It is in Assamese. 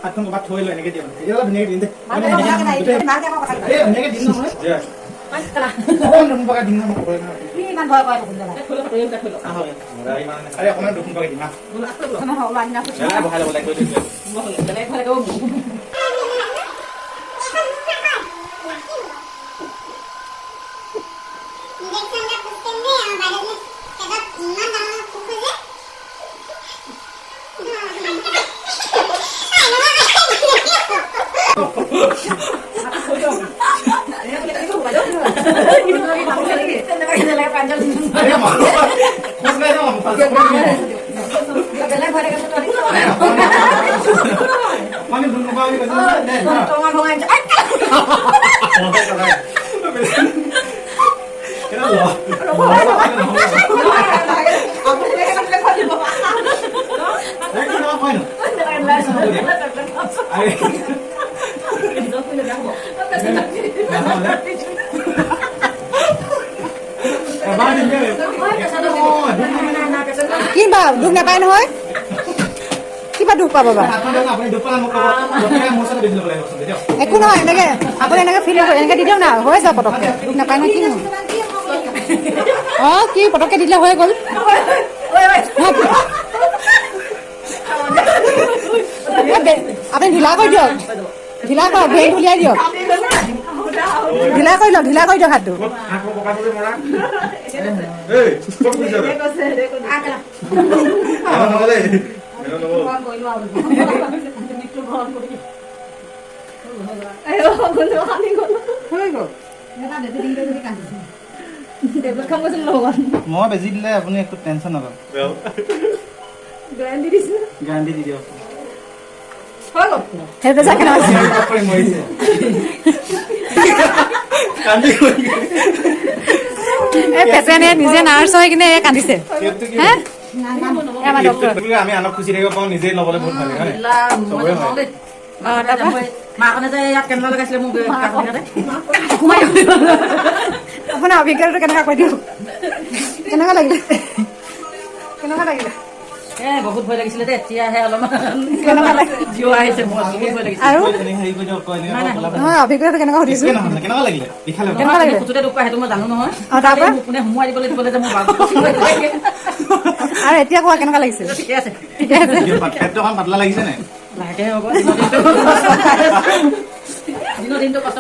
হাতখন ক'ৰবাত থৈ লৈ এনেকৈ দিয়া এতিয়া অলপ ধুনীয়াকৈ দিম দে এনেকৈ দিম নহয় অকণমান পকাই দিম নহয় আৰে অকণমান দুখন পকাই দিম বহাই ল'ব লাগিব কি বা দুখ নাপায় নহয় কিবা দুখ পাব বা একো নহয় এনেকে আপুনি এনেকে ফিল এনেকে দি দিয়ক না হৈ যাব পটককে দুখ নাপায় নহয় কি কি পটককে দিলে হৈ গ'ল আপুনি ঢিলা কৰি দিয়ক ঢিলা কৰক ভেইটো উলিয়াই দিয়ক ঢিলা কৰি দিয়ক হাতটো মই বেজি দিলে আপুনি একো টেনশ্যন নাপাব গেৰাণ্টি দি দিয়ক পেচেণ্টে নিজে নাৰ্ছ হৈ কিনে কান্দিছে আমি আনক খুচি থাকিব পাৰো নিজে ল'বলৈ বহুত ভাল লাগে আপোনাৰ অভিজ্ঞতাটো কেনেকুৱা কৈ দিয়ক কেনেকুৱা লাগিলে বহুত ভয় লাগিছিলে দে এতিয়াহে অলপমান অভিজ্ঞতা কেনেকুৱা সুধিছো দুখ পায় সেইটো মই জানো নহয় কোনে সোমোৱাই দিবলৈ দিবলৈ যে মোৰ আৰু এতিয়া কোৱা কেনেকুৱা লাগিছিল ঠিকে আছে পাতলা লাগিছে নে লাহেকে হ'ব দিনৰ দিনটো কষ্ট